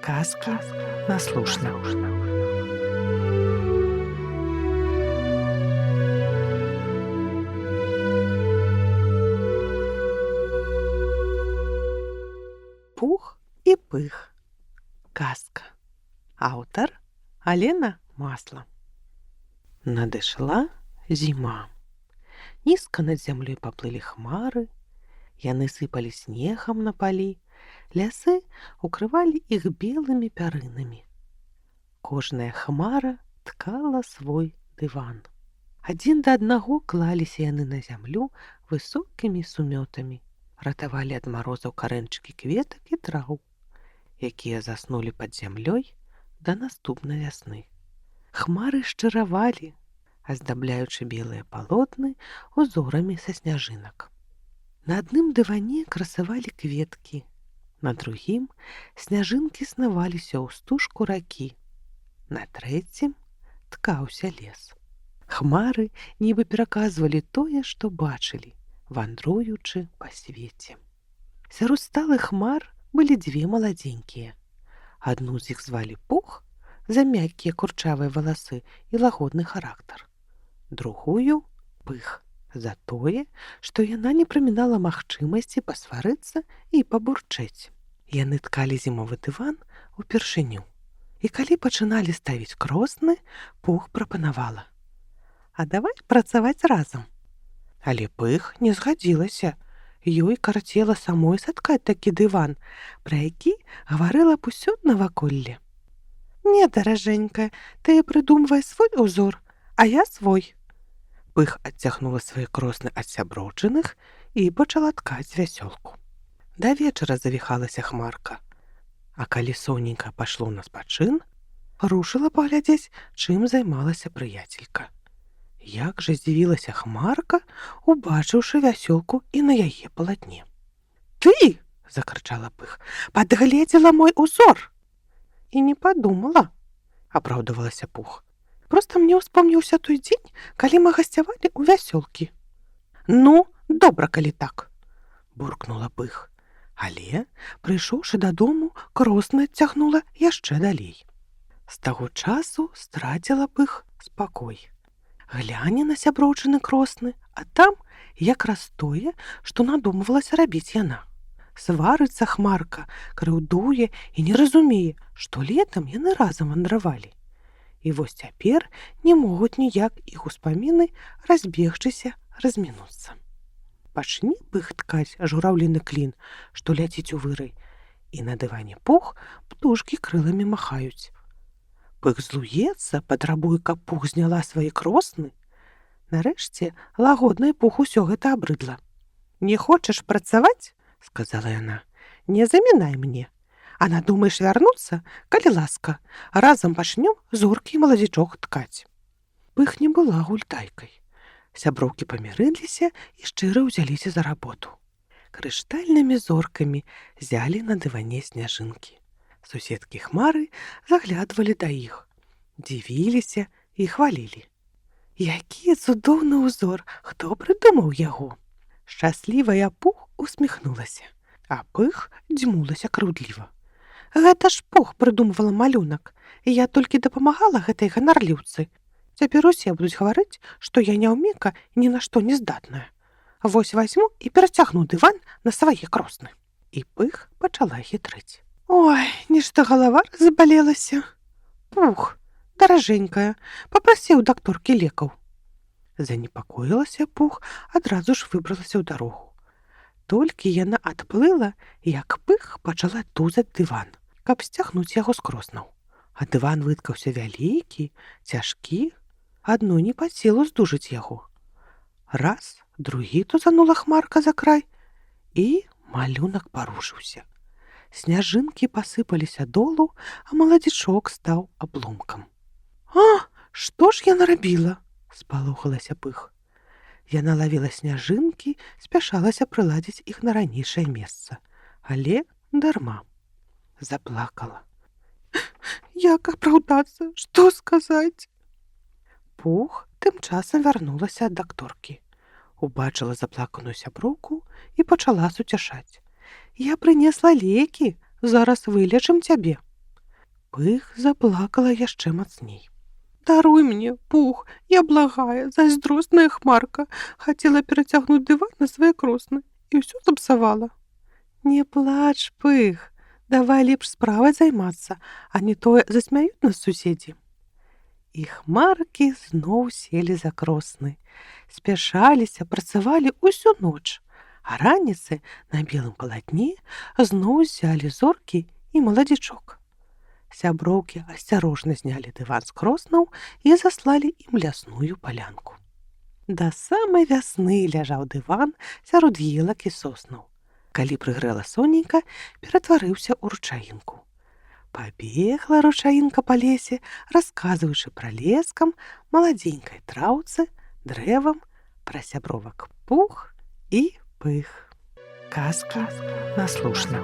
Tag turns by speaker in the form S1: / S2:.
S1: Казки на слушна. Пух і пых. Казка. Аўтар Алена Масла. Надышла зіма. Нізка над зямлёй паплылі хмары, яны сыпалі снегам на палі, лясы укрывалі іх белымі пярынамі. Кожная хмара ткала свой дыван. Адзін да аднаго клаліся яны на зямлю высокімі сумётамі, ратавалі ад марозаў карэнчыкі кветак і траў, якія заснулі пад зямлёй да наступнай вясны. Хмары шчыравалі, аздабляючы белыя палотны узорамі са сняжынак. На адным дыване красавалі кветкі, на другім сняжынкі снаваліся ў стужку ракі, на трэцім ткаўся лес. Хмары нібы пераказвалі тое, што бачылі, вандруючы па свеце. Сярод сталых хмар былі дзве маладзенькія. Адну з іх звалі Пух за мяккія курчавыя валасы і лагодны характар. Другую Пых за тое, што яна не прамінала магчымасці пасварыцца і пабурчэць. Яны ткалі зімовы дыван упершыню. І калі пачыналі ставіць кросны, Пух прапанавала: «А давай працаваць разам». Але Пых не згадзілася. Ёй карцела самой саткаць такі дыван, пра які гаварыла б усё наваколле. «Не, даражэнькая, ты прыдумвай свой узор, а я свой». Пых адцягнула свае кросны ад сяброўчыных і пачала ткаць вясёлку. Да вечара завіхалася хмарка, а калі сонейка пайшло на спачын, рушыла паглядзець, чым займалася прыяцелька. Як жа здзівілася хмарка, убачыўшы вясёлку і на яе палатне. «Ты!» – закрычала Пых. «Падгледзела мой узор!» «І не падумала», – апраўдывалася Пух. «Проста мне ўспомніўся той дзень, калі мы гасцявалі ў вясёлкі». «Ну, добра, калі так», – буркнула Пых. Але, прыйшоўшы дадому, кросна адцягнула яшчэ далей. З таго часу страціла Пых спакой. Гляне на сяброўчыны кросны, а там якраз тое, што надумвалася рабіць яна. Сварыцца хмарка, крыўдуе і не разумее, што летам яны разам вандравалі. І вось цяпер не могуць ніяк іх успаміны разбегчыся, размінуцца. Пачні Пых ткаць жураўліны клін, што ляціць у вырай, і на дыване Пух птушкі крыламі махаюць. Пых злуецца, патрабуе, каб Пух зняла свае кросны. Нарэшце лагоднай Пух усё гэта абрыдла. «Не хочаш працаваць?» – сказала яна. «Не замінай мне. А надумаеш вярнуцца, калі ласка, разам пачнём зоркі і маладзічок ткаць». Пых не была гультайкай. Сяброўкі памірыліся і шчыра ўзяліся за работу. Крыштальнымі зоркамі зялі на дыване сняжынкі. Суседкі хмары заглядвалі да іх, дзівіліся і хвалілі. «Які цудоўны ўзор! Хто прыдумаў яго?» Шчаслівая Пух усміхнулася, а Пых дзьмулася крыўдліва. «Гэта ж Пух прыдумвала малюнак, і я толькі дапамагала гэтай ганарліўцы. Цяпер усе будуць гаварыць, што я няўмека і ні на што не здатная. Вось вазьму і перацягну дыван на свае кросны». І Пых пачала хітрыць. «Ой, нешта галава разбалелася. Пух, даражэнькая, папрасі ў дакторкі лекаў». Занепакоілася Пух, адразу ж выбралася ў дарогу. Толькі яна адплыла, як Пых пачала тузаць дыван, каб сцягнуць яго з кроснаў. А дыван выткаўся вялікі, цяжкі, адной не пад сілу здужаць яго. Раз, другі тузанула хмарка за край, і малюнак парушыўся. Сняжынкі пасыпаліся долу, а маладзічок стаў абломкам. «А, што ж я нарабіла?» – спалохалася Пых. Яна лавіла сняжынкі, спяшалася прыладзіць іх на ранейшае месца, але дарма. Заплакала. «Як апраўдацца? Што сказаць?» Пух тым часам вярнулася ад дакторкі. Убачыла заплаканую сяброўку і пачала суцяшаць. «Я прынесла лекі, зараз вылечым цябе». Пых заплакала яшчэ мацней. Даруй мне, Пух, я благая, зайздросная хмарка. Хацела перацягнуць дыван на свае кросны і ўсё запсавала. Не плач, Пых, давай лепш справай займацца, а не тое засмяюць нас суседзі. І хмаркі зноў селі за кросны. Спяшаліся, працавалі ўсю ноч, а раніцы на белым палатне зноў узялі зоркі і маладзічок. Сяброўкі асцярожна знялі дыван з кроснаў і заслалі ім лясную палянку. Да самай вясны ляжаў дыван сярод елак і соснаў. Калі прыгрэла сонейка, ператварыўся ў ручаінку. Пабегла ручаінка па лесе, расказваючы пра лескам, маладзенькай траўцы, дрэвам, пра сябровак Пух і Пых. Казка наслушна.